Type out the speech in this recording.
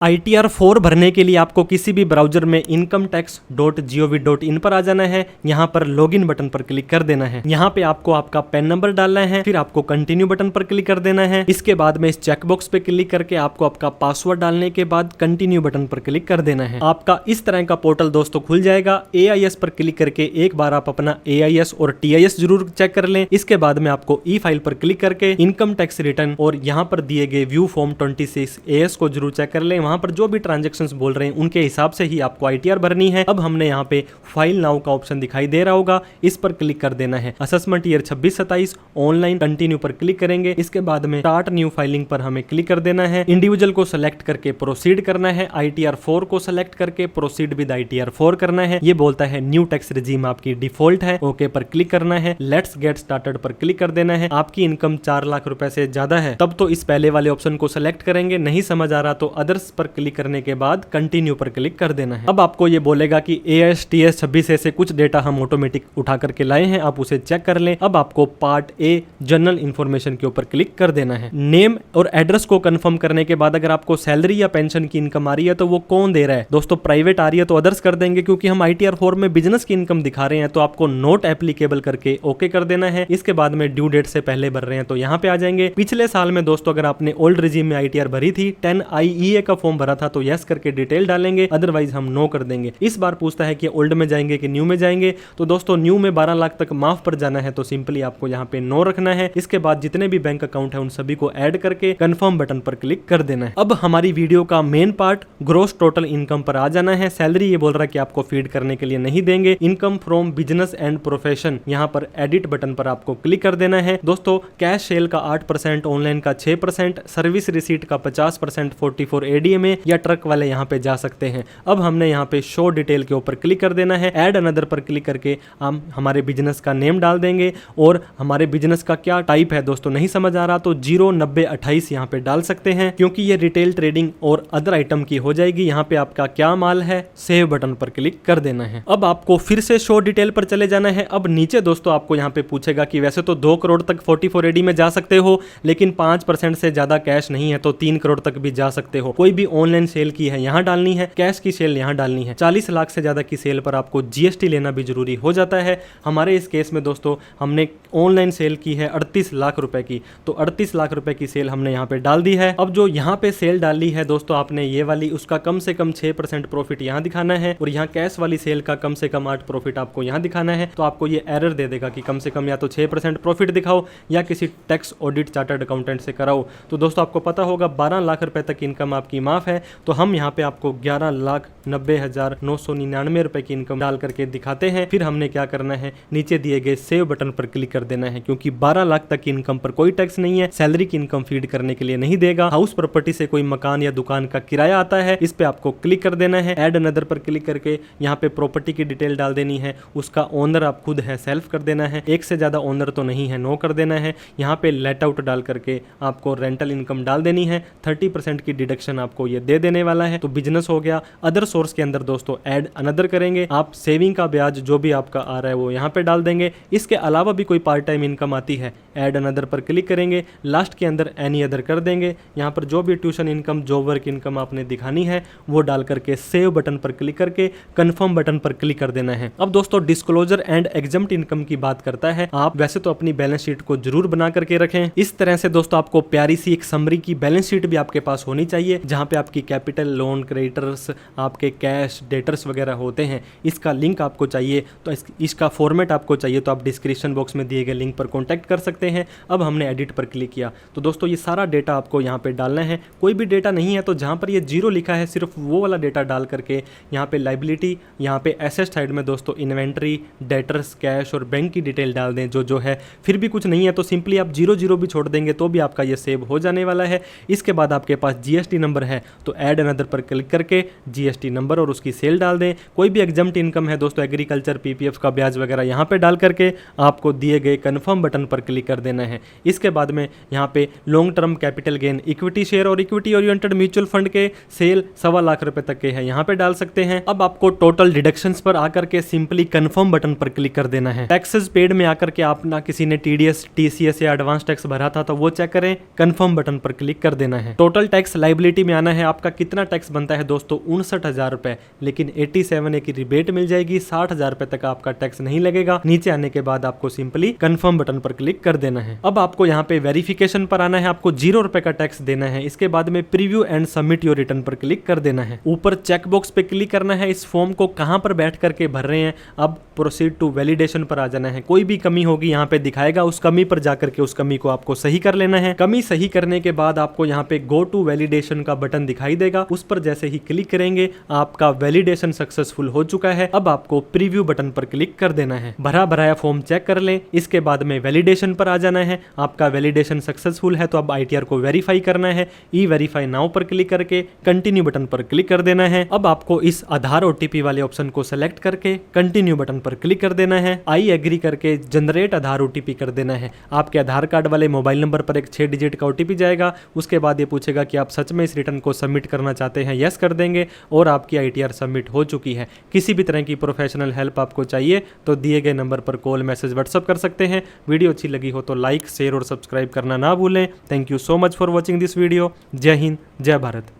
ITR 4 भरने के लिए आपको किसी भी ब्राउजर में incometax.gov.in पर आ जाना है। यहाँ पर लॉगिन बटन पर क्लिक कर देना है। यहाँ पे आपको आपका पैन नंबर डालना है, फिर आपको कंटिन्यू बटन पर क्लिक कर देना है। इसके बाद में इस चेकबॉक्स पे क्लिक करके आपको आपका पासवर्ड डालने के बाद कंटिन्यू बटन पर क्लिक कर देना है। आपका इस तरह का पोर्टल दोस्तों खुल जाएगा। AIS पर क्लिक करके एक बार आप अपना AIS और TIS जरूर चेक कर लें। इसके बाद में आपको ई फाइल पर क्लिक करके इनकम टैक्स रिटर्न और यहाँ पर दिए गए व्यू फॉर्म 26 AS को जरूर चेक कर लें। वहां पर जो भी ट्रांजैक्शंस बोल रहे हैं उनके हिसाब से ही आपको ITR भरनी है। अब हमने यहाँ पे फाइल नाउ का ऑप्शन दिखाई दे रहा होगा, इस पर क्लिक कर देना है। असेसमेंट ईयर 26-27 ऑनलाइन कंटिन्यू पर क्लिक करेंगे। इसके बाद में स्टार्ट न्यू फाइलिंग पर हमें क्लिक कर देना है। इंडिविजुअल को सेलेक्ट करके प्रोसीड करना है। ITR 4 को सेलेक्ट करके प्रोसीड विद ITR 4 करना है। ये बोलता है न्यू टैक्स रिजीम आपकी डिफॉल्ट है, ओके पर क्लिक करना है। लेट्स गेट स्टार्टेड पर क्लिक कर देना है। आपकी इनकम 4 लाख रुपए से ज्यादा है तब तो इस पहले वाले ऑप्शन को सेलेक्ट करेंगे, नहीं समझ आ रहा तो अदर्स पर क्लिक करने के बाद कंटिन्यू पर क्लिक कर देना है। अब आपको ये बोलेगा कि AS TS 26 से कुछ डेटा हम ऑटोमेटिक उठा करके लाए हैं, आप उसे चेक कर लें। अब आपको पार्ट A जनरल इंफॉर्मेशन के ऊपर क्लिक कर देना है। नेम और एड्रेस को कंफर्म करने के बाद अगर आपको सैलरी या पेंशन की इनकम आ रही है तो वो कौन दे रहा है। दोस्तों प्राइवेट आ रही है तो अदर्स कर देंगे, क्योंकि हम ITR 4 में बिजनेस की इनकम दिखा रहे हैं तो आपको नॉट एप्लीकेबल करके ओके कर देना है। इसके बाद में ड्यू डेट से पहले भर रहे हैं तो यहाँ पे आ जाएंगे। पिछले साल में दोस्तों अगर आपने ओल्ड रिजीम में ITR भरी थी, 10 IEA का फॉर्म भरा था तो यस करके डिटेल डालेंगे, अदरवाइज हम नो कर देंगे। इस बार पूछता है कि ओल्ड में जाएंगे कि न्यू में जाएंगे, तो दोस्तों न्यू में 12 लाख तक माफ पर जाना है तो सिंपली आपको यहाँ पे नो रखना है। इसके बाद जितने भी बैंक अकाउंट है उन सभी को ऐड करके कंफर्म बटन पर क्लिक कर देना है। अब हमारी वीडियो का main part gross total income पर आ जाना है। सैलरी ये बोल रहा है कि आपको फीड करने के लिए नहीं देंगे। Income from business and profession, यहाँ पर एडिट बटन पर आपको क्लिक कर देना है। दोस्तों कैश सेल का 8%, ऑनलाइन का 6%, सर्विस रिसीट का 50%, 44 ADMA या ट्रक वाले यहाँ पे जा सकते हैं। अब हमने यहाँ पे शो डिटेल के ऊपर क्लिक कर देना है। ऐड अनदर पर क्लिक करके हम हमारे बिजनेस का नेम डाल देंगे और हमारे बिजनेस का क्या टाइप है दोस्तों नहीं समझ आ रहा तो 09028 यहाँ पे डाल सकते हैं, क्योंकि ये रिटेल ट्रेडिंग और अदर आइटम की हो जाएगी। यहाँ पे आपका क्या माल है, सेव बटन पर क्लिक कर देना है। अब आपको फिर से शो डिटेल पर चले जाना है। अब नीचे दोस्तों आपको यहाँ पे पूछेगा कि वैसे तो 2 करोड़ तक 44 AD में जा सकते हो, लेकिन 5% से ज्यादा कैश नहीं है तो 3 करोड़ तक भी जा सकते हो। कोई भी ऑनलाइन सेल की है यहाँ डालनी है, कैश की सेल यहाँ डालनी है। 40 लाख से ज्यादा की सेल पर आपको GST लेना भी जरूरी हो जाता है। हमारे इस केस में दोस्तों हमने ऑनलाइन सेल की है 38 लाख रुपए की, तो 38 लाख रुपए की सेल हमने यहाँ पे डाल दी है। अब जो यहाँ पे सेल डाली है दोस्तों आपने ये वाली, उसका कम से कम 6% प्रॉफिट यहाँ दिखाना है और यहाँ कैश वाली सेल का कम से कम 8 प्रॉफिट आपको यहाँ दिखाना है। तो आपको ये एरर दे देगा कि कम से कम या तो 6% प्रॉफिट दिखाओ या किसी टैक्स ऑडिट चार्टर्ड अकाउंटेंट से कराओ। तो दोस्तों आपको पता होगा 12 लाख रुपए तक इनकम आपकी माफ है, तो हम यहाँ पे आपको 11,90,999 रुपए की इनकम डाल करके दिखाते हैं। फिर हमने क्या करना है, नीचे दिए गए सेव बटन पर क्लिक कर देना है, क्योंकि 12 लाख तक की इनकम पर कोई टैक्स नहीं है। सैलरी की इनकम फीड करने के लिए नहीं देगा। हाउस प्रॉपर्टी से कोई मकान या दुकान का किराया आता है, इस पे आपको क्लिक कर देना है। ऐड अनदर पर क्लिक करके यहाँ पे प्रॉपर्टी की डिटेल डाल देनी है। उसका ओनर आप खुद है, सेल्फ कर देना है। एक से ज्यादा ओनर तो नहीं है, नो कर देना है। यहाँ पे लेट आउट डाल करके आपको रेंटल इनकम डाल देनी है। 30% की डिडक्शन आपको ये दे देने वाला है। तो बिजनेस हो गया। अदर सोर्स के अंदर दोस्तों ऐड अनदर करेंगे। आप सेविंग का ब्याज जो भी आपका आ रहा है वो यहाँ पे डाल देंगे। इसके अलावा भी कोई पार्ट टाइम इनकम आती है, ऐड अनदर पर क्लिक करेंगे। लास्ट के अंदर एनी अदर कर देंगे। यहाँ पर जो भी tuition income, job work income आपने दिखानी है वो डाल करके सेव बटन पर क्लिक करके कंफर्म बटन पर क्लिक कर देना है। अब दोस्तों डिस्क्लोजर एंड एग्जम्प्ट इनकम की बात करता है। आप वैसे तो अपनी बैलेंस शीट को जरूर बना करके रखें। इस तरह से दोस्तों आपको प्यारी सी एक समरी की बैलेंस शीट भी आपके पास होनी चाहिए, जहाँ पे आपकी कैपिटल, लोन, क्रेडिटर्स, आपके कैश, डेटर्स वगैरह होते हैं। इसका लिंक आपको चाहिए तो इसका फॉर्मेट आपको चाहिए तो आप डिस्क्रिप्शन बॉक्स में दिए गए लिंक पर कॉन्टैक्ट कर सकते हैं। अब हमने एडिट पर क्लिक किया तो दोस्तों ये सारा डेटा आपको यहाँ पे डालना है। कोई भी डेटा नहीं है तो जहाँ पर ये 0 लिखा है सिर्फ वो वाला डेटा डाल करके यहाँ पे लाइबिलिटी, यहाँ पे एसेट साइड में दोस्तों इन्वेंट्री, डेटर्स, कैश और बैंक की डिटेल डाल दें जो है। फिर भी कुछ नहीं है तो सिंपली आप 0 भी छोड़ देंगे तो भी आपका ये सेव हो जाने वाला है। इसके बाद आपके पास GST नंबर है तो ऐड अनदर पर क्लिक करके GST नंबर और उसकी सेल डाल दें। कोई भी एग्जम्प्ट इनकम है दोस्तों, एग्रीकल्चर, PPF का ब्याज वगैरह यहाँ पे डाल करके आपको दिए गए कंफर्म बटन पर क्लिक कर देना है। इसके बाद में यहाँ पे long term capital gain, equity share और इक्विटी ओरिएंटेड म्यूचुअल फंड के सेल 1.25 लाख रुपए तक के हैं, यहाँ पे डाल सकते हैं। अब आपको टोटल डिडक्शंस पर आकर के सिंपली कंफर्म बटन पर क्लिक कर देना है। टैक्सेस पेड में आकर के आप ना किसी ने TDS, TCS या एडवांस टैक्स भरा था तो वो चेक करें, कंफर्म बटन पर क्लिक कर देना है। टोटल टैक्स लाइबिलिटी में आना भरना है। आपका कितना टैक्स बनता है दोस्तों, 59,000 रुपए, लेकिन 87A की रिबेट मिल जाएगी, 60,000 रुपए तक आपका टैक्स नहीं लगेगा। नीचे आने के बाद आपको सिंपली कंफर्म बटन पर क्लिक कर देना है। अब आपको यहाँ पे वेरिफिकेशन पर आना है, आपको 0 रुपए का टैक्स देना है। इसके बाद में preview and submit your return पर क्लिक कर देना है। ऊपर चेक बॉक्स पे क्लिक करना है। इस फॉर्म को कहां पर बैठ करके भर रहे हैं, अब प्रोसीड टू वैलिडेशन पर आ जाना है। कोई भी कमी होगी यहाँ पे दिखाएगा, उस कमी पर जाकर के उस कमी को आपको सही कर लेना है। कमी सही करने के बाद आपको यहाँ पे गो टू वैलिडेशन का बटन दिखाई देगा, उस पर जैसे ही क्लिक करेंगे आपका वैलिडेशन सक्सेसफुल हो चुका है। अब आपको प्रीव्यू बटन पर क्लिक कर देना है। भरा भराया फॉर्म चेक कर लें, इसके बाद में वैलिडेशन पर आ जाना है। आपका वैलिडेशन सक्सेसफुल है तो अब ITR को वेरीफाई करना है। ई वेरीफाई नाउ पर क्लिक करके कंटिन्यू बटन पर क्लिक कर देना है। अब आपको इस आधार OTP वाले ऑप्शन को सेलेक्ट करके कंटिन्यू बटन पर क्लिक कर देना है। आई एग्री करके जनरेट आधार OTP कर देना है। आपके आधार कार्ड वाले मोबाइल नंबर पर एक 6 डिजिट का OTP जाएगा। उसके बाद ये पूछेगा कि आप सच में इस रिटर्न को सबमिट करना चाहते हैं, यस कर देंगे और आपकी ITR सबमिट हो चुकी है। किसी भी तरह की प्रोफेशनल हेल्प आपको चाहिए तो दिए गए नंबर पर कॉल, मैसेज, व्हाट्सअप कर सकते हैं। वीडियो अच्छी लगी हो तो लाइक, शेयर और सब्सक्राइब करना ना भूलें। Thank you so much for watching this video. जय हिंद, जय भारत।